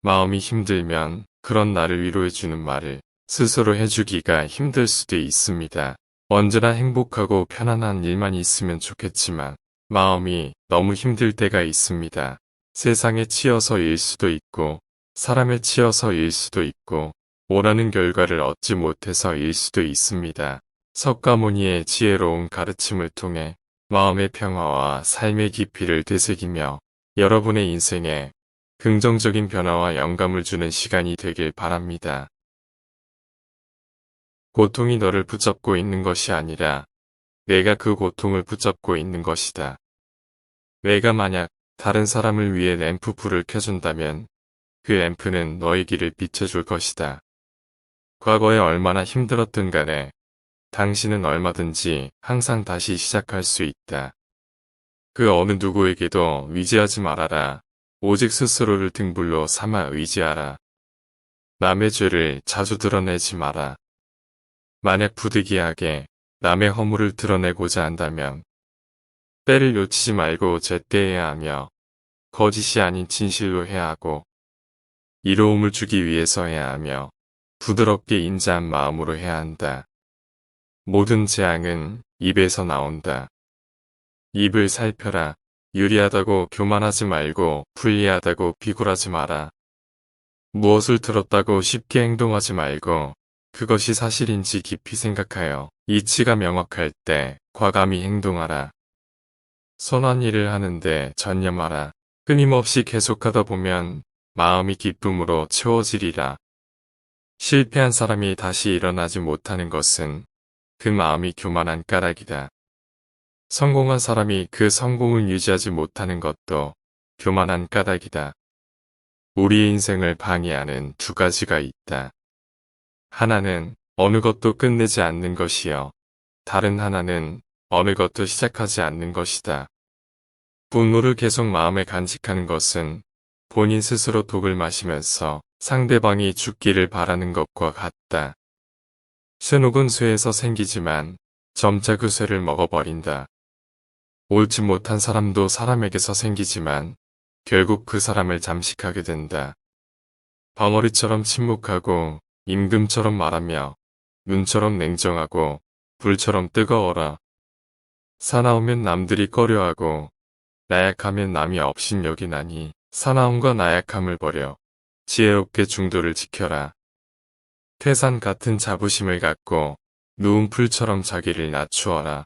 마음이 힘들면 그런 나를 위로해주는 말을 스스로 해주기가 힘들 수도 있습니다. 언제나 행복하고 편안한 일만 있으면 좋겠지만 마음이 너무 힘들 때가 있습니다. 세상에 치여서일 수도 있고 사람에 치여서일 수도 있고 원하는 결과를 얻지 못해서일 수도 있습니다. 석가모니의 지혜로운 가르침을 통해 마음의 평화와 삶의 깊이를 되새기며 여러분의 인생에 긍정적인 변화와 영감을 주는 시간이 되길 바랍니다. 고통이 너를 붙잡고 있는 것이 아니라 내가 그 고통을 붙잡고 있는 것이다. 내가 만약 다른 사람을 위해 램프 불을 켜준다면 그 램프는 너의 길을 비춰줄 것이다. 과거에 얼마나 힘들었든 간에 당신은 얼마든지 항상 다시 시작할 수 있다. 그 어느 누구에게도 의지하지 말아라. 오직 스스로를 등불로 삼아 의지하라. 남의 죄를 자주 드러내지 마라. 만약 부득이하게 남의 허물을 드러내고자 한다면 때를 놓치지 말고 제때해야 하며 거짓이 아닌 진실로 해야 하고 이로움을 주기 위해서 해야 하며 부드럽게 인자한 마음으로 해야 한다. 모든 재앙은 입에서 나온다. 입을 살펴라. 유리하다고 교만하지 말고 불리하다고 비굴하지 마라. 무엇을 들었다고 쉽게 행동하지 말고 그것이 사실인지 깊이 생각하여 이치가 명확할 때 과감히 행동하라. 선한 일을 하는데 전념하라. 끊임없이 계속하다 보면 마음이 기쁨으로 채워지리라. 실패한 사람이 다시 일어나지 못하는 것은 그 마음이 교만한 까닭이다. 성공한 사람이 그 성공을 유지하지 못하는 것도 교만한 까닭이다. 우리의 인생을 방해하는 두 가지가 있다. 하나는 어느 것도 끝내지 않는 것이요. 다른 하나는 어느 것도 시작하지 않는 것이다. 분노를 계속 마음에 간직하는 것은 본인 스스로 독을 마시면서 상대방이 죽기를 바라는 것과 같다. 쇠녹은 쇠에서 생기지만 점차 그 쇠를 먹어버린다. 옳지 못한 사람도 사람에게서 생기지만 결국 그 사람을 잠식하게 된다. 벙어리처럼 침묵하고 임금처럼 말하며 눈처럼 냉정하고 불처럼 뜨거워라. 사나우면 남들이 꺼려하고 나약하면 남이 업신여기나니 사나움과 나약함을 버려 지혜롭게 중도를 지켜라. 태산 같은 자부심을 갖고 누운 풀처럼 자기를 낮추어라.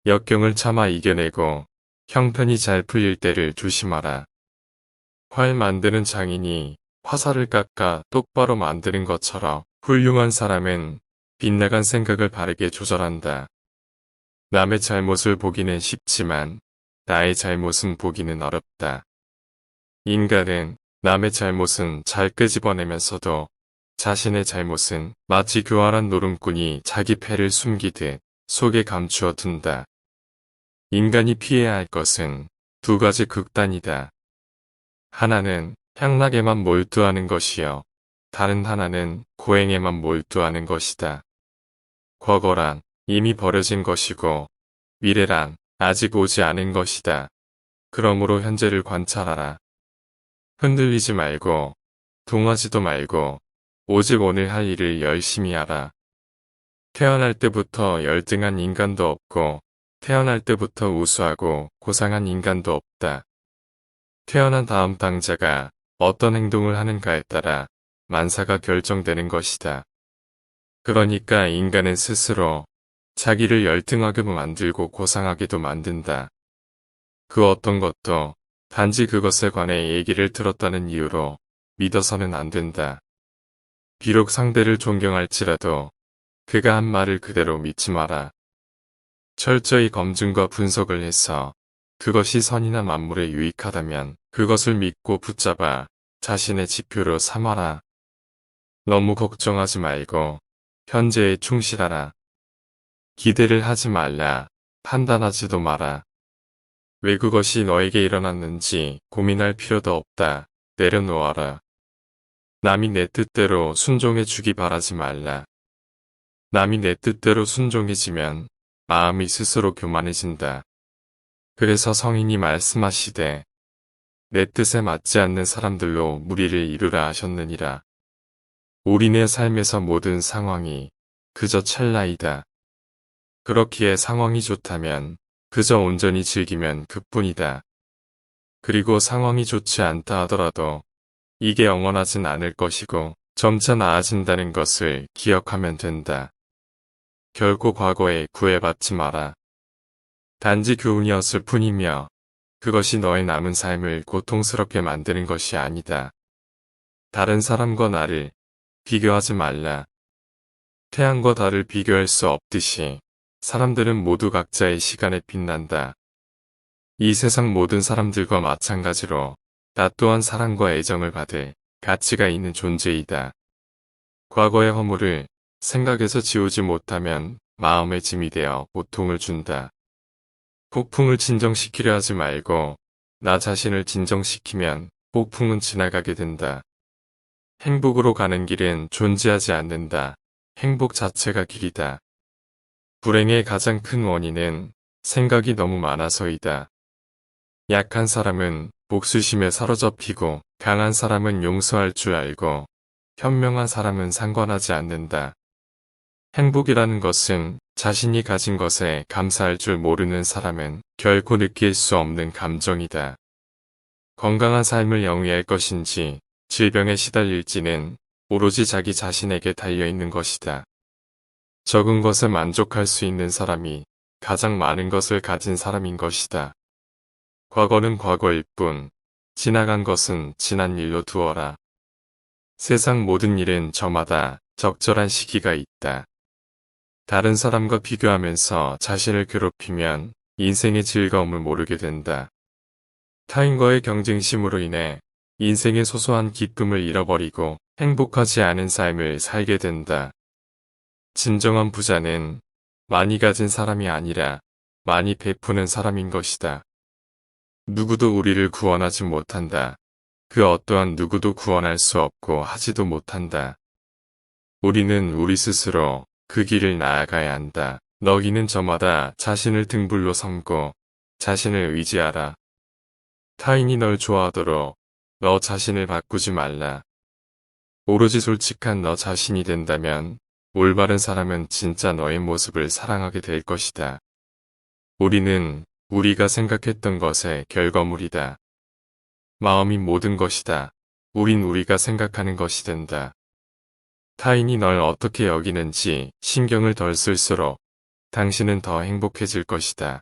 역경을 참아 이겨내고 형편이 잘 풀릴 때를 조심하라. 활 만드는 장인이 화살을 깎아 똑바로 만드는 것처럼 훌륭한 사람은 빗나간 생각을 바르게 조절한다. 남의 잘못을 보기는 쉽지만 나의 잘못은 보기는 어렵다. 인간은 남의 잘못은 잘 끄집어내면서도 자신의 잘못은 마치 교활한 노름꾼이 자기 패를 숨기듯 속에 감추어 둔다. 인간이 피해야 할 것은 두 가지 극단이다. 하나는 향락에만 몰두하는 것이요. 다른 하나는 고행에만 몰두하는 것이다. 과거란 이미 버려진 것이고 미래란 아직 오지 않은 것이다. 그러므로 현재를 관찰하라. 흔들리지 말고 동하지도 말고 오직 오늘 할 일을 열심히 하라. 태어날 때부터 열등한 인간도 없고 태어날 때부터 우수하고 고상한 인간도 없다. 태어난 다음 당자가 어떤 행동을 하는가에 따라 만사가 결정되는 것이다. 그러니까 인간은 스스로 자기를 열등하게 만들고 고상하게도 만든다. 그 어떤 것도 단지 그것에 관해 얘기를 들었다는 이유로 믿어서는 안 된다. 비록 상대를 존경할지라도 그가 한 말을 그대로 믿지 마라. 철저히 검증과 분석을 해서 그것이 선이나 만물에 유익하다면 그것을 믿고 붙잡아 자신의 지표로 삼아라. 너무 걱정하지 말고 현재에 충실하라. 기대를 하지 말라. 판단하지도 마라. 왜 그것이 너에게 일어났는지 고민할 필요도 없다. 내려놓아라. 남이 내 뜻대로 순종해 주기 바라지 말라. 남이 내 뜻대로 순종해지면 마음이 스스로 교만해진다. 그래서 성인이 말씀하시되 내 뜻에 맞지 않는 사람들로 무리를 이루라 하셨느니라. 우리네 삶에서 모든 상황이 그저 찰나이다. 그렇기에 상황이 좋다면 그저 온전히 즐기면 그뿐이다. 그리고 상황이 좋지 않다 하더라도 이게 영원하진 않을 것이고 점차 나아진다는 것을 기억하면 된다. 결코 과거에 구애받지 마라. 단지 교훈이었을 뿐이며 그것이 너의 남은 삶을 고통스럽게 만드는 것이 아니다. 다른 사람과 나를 비교하지 말라. 태양과 달을 비교할 수 없듯이 사람들은 모두 각자의 시간에 빛난다. 이 세상 모든 사람들과 마찬가지로 나 또한 사랑과 애정을 받을 가치가 있는 존재이다. 과거의 허물을 생각에서 지우지 못하면 마음의 짐이 되어 고통을 준다. 폭풍을 진정시키려 하지 말고 나 자신을 진정시키면 폭풍은 지나가게 된다. 행복으로 가는 길은 존재하지 않는다. 행복 자체가 길이다. 불행의 가장 큰 원인은 생각이 너무 많아서이다. 약한 사람은 복수심에 사로잡히고 강한 사람은 용서할 줄 알고 현명한 사람은 상관하지 않는다. 행복이라는 것은 자신이 가진 것에 감사할 줄 모르는 사람은 결코 느낄 수 없는 감정이다. 건강한 삶을 영위할 것인지 질병에 시달릴지는 오로지 자기 자신에게 달려있는 것이다. 적은 것에 만족할 수 있는 사람이 가장 많은 것을 가진 사람인 것이다. 과거는 과거일 뿐, 지나간 것은 지난 일로 두어라. 세상 모든 일은 저마다 적절한 시기가 있다. 다른 사람과 비교하면서 자신을 괴롭히면 인생의 즐거움을 모르게 된다. 타인과의 경쟁심으로 인해 인생의 소소한 기쁨을 잃어버리고 행복하지 않은 삶을 살게 된다. 진정한 부자는 많이 가진 사람이 아니라 많이 베푸는 사람인 것이다. 누구도 우리를 구원하지 못한다. 그 어떠한 누구도 구원할 수 없고 하지도 못한다. 우리는 우리 스스로 그 길을 나아가야 한다. 너희는 저마다 자신을 등불로 삼고 자신을 의지하라. 타인이 널 좋아하도록 너 자신을 바꾸지 말라. 오로지 솔직한 너 자신이 된다면 올바른 사람은 진짜 너의 모습을 사랑하게 될 것이다. 우리는 우리가 생각했던 것의 결과물이다. 마음이 모든 것이다. 우린 우리가 생각하는 것이 된다. 타인이 널 어떻게 여기는지 신경을 덜 쓸수록 당신은 더 행복해질 것이다.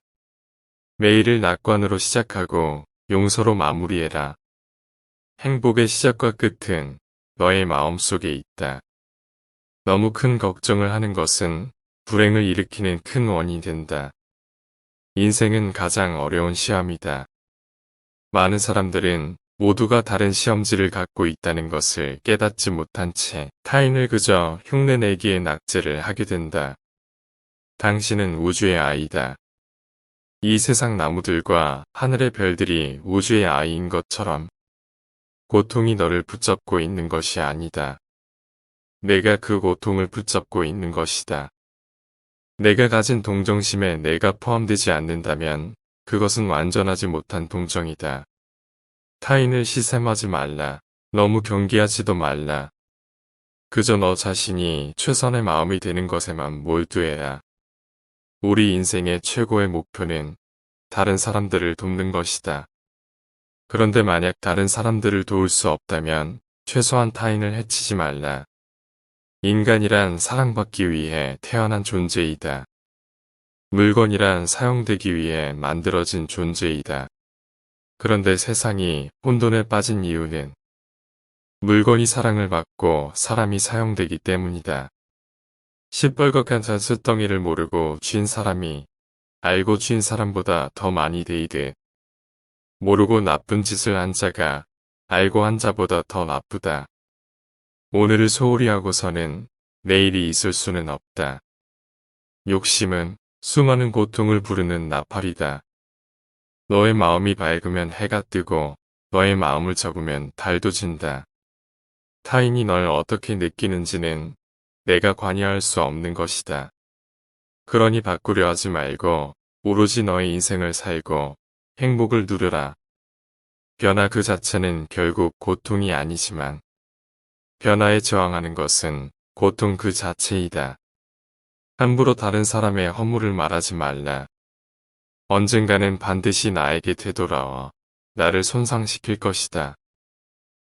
매일을 낙관으로 시작하고 용서로 마무리해라. 행복의 시작과 끝은 너의 마음속에 있다. 너무 큰 걱정을 하는 것은 불행을 일으키는 큰 원인이 된다. 인생은 가장 어려운 시험이다. 많은 사람들은 모두가 다른 시험지를 갖고 있다는 것을 깨닫지 못한 채 타인을 그저 흉내내기에 낙제를 하게 된다. 당신은 우주의 아이다. 이 세상 나무들과 하늘의 별들이 우주의 아이인 것처럼 고통이 너를 붙잡고 있는 것이 아니다. 내가 그 고통을 붙잡고 있는 것이다. 내가 가진 동정심에 내가 포함되지 않는다면 그것은 완전하지 못한 동정이다. 타인을 시샘하지 말라. 너무 경계하지도 말라. 그저 너 자신이 최선의 마음이 되는 것에만 몰두해라. 우리 인생의 최고의 목표는 다른 사람들을 돕는 것이다. 그런데 만약 다른 사람들을 도울 수 없다면 최소한 타인을 해치지 말라. 인간이란 사랑받기 위해 태어난 존재이다. 물건이란 사용되기 위해 만들어진 존재이다. 그런데 세상이 혼돈에 빠진 이유는 물건이 사랑을 받고 사람이 사용되기 때문이다. 시뻘겋게 잔수덩이를 모르고 쥔 사람이 알고 쥔 사람보다 더 많이 데이듯 모르고 나쁜 짓을 한 자가 알고 한 자보다 더 나쁘다. 오늘을 소홀히 하고서는 내일이 있을 수는 없다. 욕심은 수많은 고통을 부르는 나팔이다. 너의 마음이 밝으면 해가 뜨고 너의 마음을 접으면 달도 진다. 타인이 널 어떻게 느끼는지는 내가 관여할 수 없는 것이다. 그러니 바꾸려 하지 말고 오로지 너의 인생을 살고 행복을 누려라. 변화 그 자체는 결국 고통이 아니지만 변화에 저항하는 것은 고통 그 자체이다. 함부로 다른 사람의 허물을 말하지 말라. 언젠가는 반드시 나에게 되돌아와 나를 손상시킬 것이다.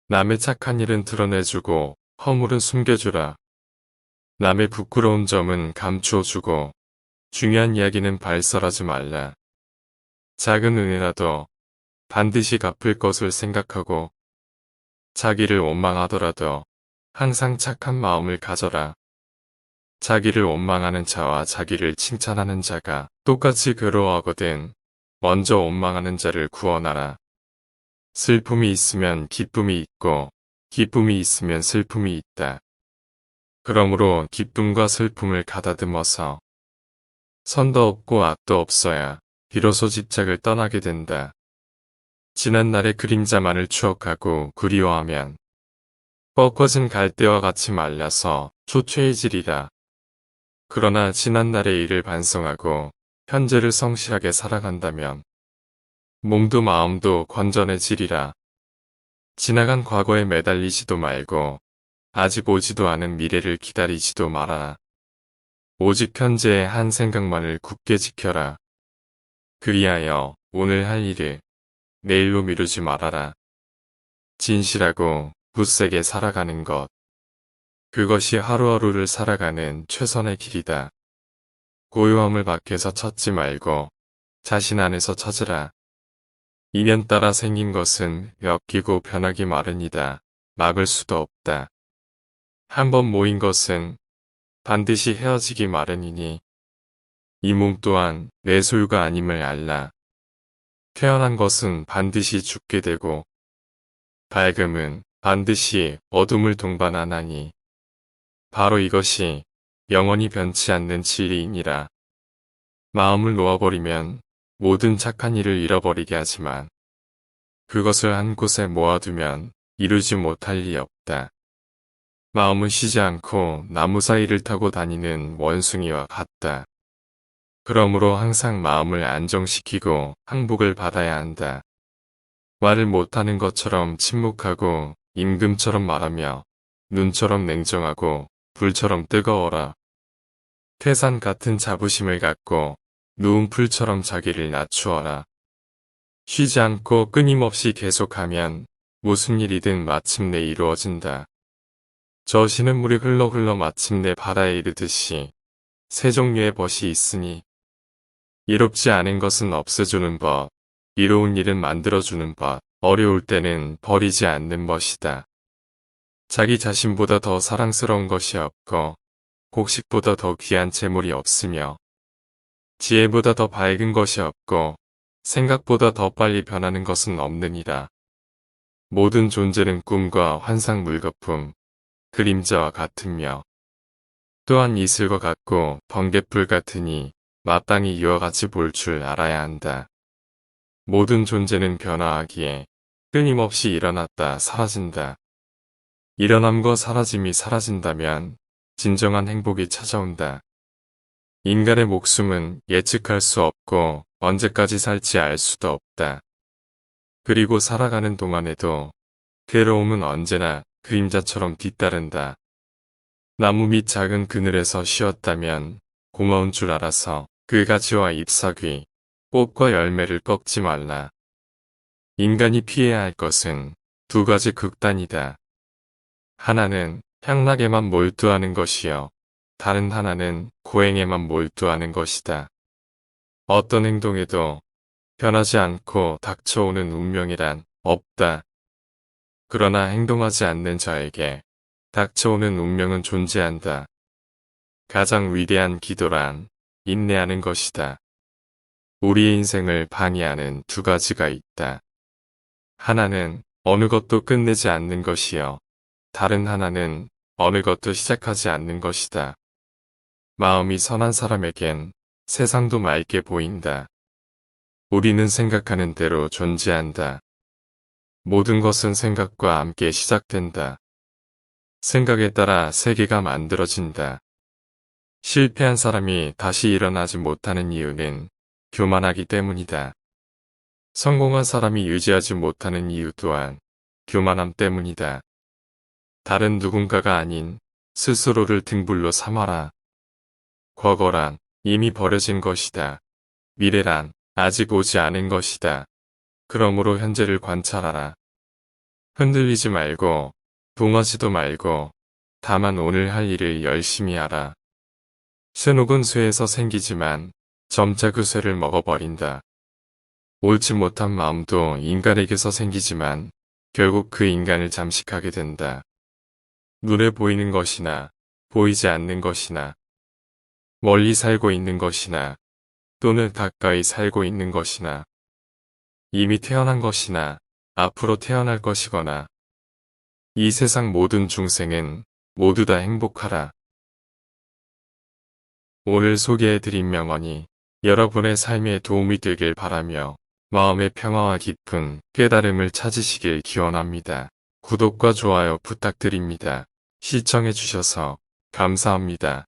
남의 착한 일은 드러내주고 허물은 숨겨주라. 남의 부끄러운 점은 감추어주고 중요한 이야기는 발설하지 말라. 작은 은혜라도 반드시 갚을 것을 생각하고 자기를 원망하더라도 항상 착한 마음을 가져라. 자기를 원망하는 자와 자기를 칭찬하는 자가 똑같이 괴로워하거든 먼저 원망하는 자를 구원하라. 슬픔이 있으면 기쁨이 있고 기쁨이 있으면 슬픔이 있다. 그러므로 기쁨과 슬픔을 가다듬어서 선도 없고 악도 없어야 비로소 집착을 떠나게 된다. 지난날의 그림자만을 추억하고 그리워하면 꺾어진 갈대와 같이 말라서 초췌해지리라. 그러나 지난날의 일을 반성하고 현재를 성실하게 살아간다면 몸도 마음도 건전해지리라. 지나간 과거에 매달리지도 말고 아직 오지도 않은 미래를 기다리지도 말아라. 오직 현재의 한 생각만을 굳게 지켜라. 그리하여 오늘 할 일을 내일로 미루지 말아라. 진실하고 굳세게 살아가는 것. 그것이 하루하루를 살아가는 최선의 길이다. 고요함을 밖에서 찾지 말고 자신 안에서 찾으라. 인연 따라 생긴 것은 엮이고 변하기 마련이다. 막을 수도 없다. 한번 모인 것은 반드시 헤어지기 마련이니 이 몸 또한 내 소유가 아님을 알라. 태어난 것은 반드시 죽게 되고 밝음은 반드시 어둠을 동반하나니 바로 이것이 영원히 변치 않는 진리이니라. 마음을 놓아버리면 모든 착한 일을 잃어버리게 하지만 그것을 한 곳에 모아두면 이루지 못할 일이 없다. 마음은 쉬지 않고 나무 사이를 타고 다니는 원숭이와 같다. 그러므로 항상 마음을 안정시키고 항복을 받아야 한다. 말을 못하는 것처럼 침묵하고 임금처럼 말하며 눈처럼 냉정하고 불처럼 뜨거워라. 태산 같은 자부심을 갖고 누운 풀처럼 자기를 낮추어라. 쉬지 않고 끊임없이 계속하면 무슨 일이든 마침내 이루어진다. 저시는 물이 흘러 마침내 바다에 이르듯이 세 종류의 벗이 있으니 이롭지 않은 것은 없애주는 법, 이로운 일은 만들어주는 법, 어려울 때는 버리지 않는 것이다. 자기 자신보다 더 사랑스러운 것이 없고 곡식보다 더 귀한 재물이 없으며 지혜보다 더 밝은 것이 없고 생각보다 더 빨리 변하는 것은 없느니라. 모든 존재는 꿈과 환상 물거품, 그림자와 같으며 또한 이슬과 같고 번갯불 같으니 마땅히 이와 같이 볼 줄 알아야 한다. 모든 존재는 변화하기에 끊임없이 일어났다 사라진다. 일어남과 사라짐이 사라진다면 진정한 행복이 찾아온다. 인간의 목숨은 예측할 수 없고 언제까지 살지 알 수도 없다. 그리고 살아가는 동안에도 괴로움은 언제나 그림자처럼 뒤따른다. 나무 밑 작은 그늘에서 쉬었다면 고마운 줄 알아서 그 가지와 잎사귀, 꽃과 열매를 꺾지 말라. 인간이 피해야 할 것은 두 가지 극단이다. 하나는 향락에만 몰두하는 것이요. 다른 하나는 고행에만 몰두하는 것이다. 어떤 행동에도 변하지 않고 닥쳐오는 운명이란 없다. 그러나 행동하지 않는 자에게 닥쳐오는 운명은 존재한다. 가장 위대한 기도란 인내하는 것이다. 우리의 인생을 방해하는 두 가지가 있다. 하나는 어느 것도 끝내지 않는 것이요. 다른 하나는 어느 것도 시작하지 않는 것이다. 마음이 선한 사람에겐 세상도 맑게 보인다. 우리는 생각하는 대로 존재한다. 모든 것은 생각과 함께 시작된다. 생각에 따라 세계가 만들어진다. 실패한 사람이 다시 일어나지 못하는 이유는 교만하기 때문이다. 성공한 사람이 유지하지 못하는 이유 또한 교만함 때문이다. 다른 누군가가 아닌 스스로를 등불로 삼아라. 과거란 이미 버려진 것이다. 미래란 아직 오지 않은 것이다. 그러므로 현재를 관찰하라. 흔들리지 말고 동하지도 말고 다만 오늘 할 일을 열심히 하라. 쇠녹은 쇠에서 생기지만 점차 그 쇠를 먹어버린다. 옳지 못한 마음도 인간에게서 생기지만 결국 그 인간을 잠식하게 된다. 눈에 보이는 것이나 보이지 않는 것이나 멀리 살고 있는 것이나 또는 가까이 살고 있는 것이나 이미 태어난 것이나 앞으로 태어날 것이거나 이 세상 모든 중생은 모두 다 행복하라. 오늘 소개해드린 명언이 여러분의 삶에 도움이 되길 바라며 마음의 평화와 깊은 깨달음을 찾으시길 기원합니다. 구독과 좋아요 부탁드립니다. 시청해주셔서 감사합니다.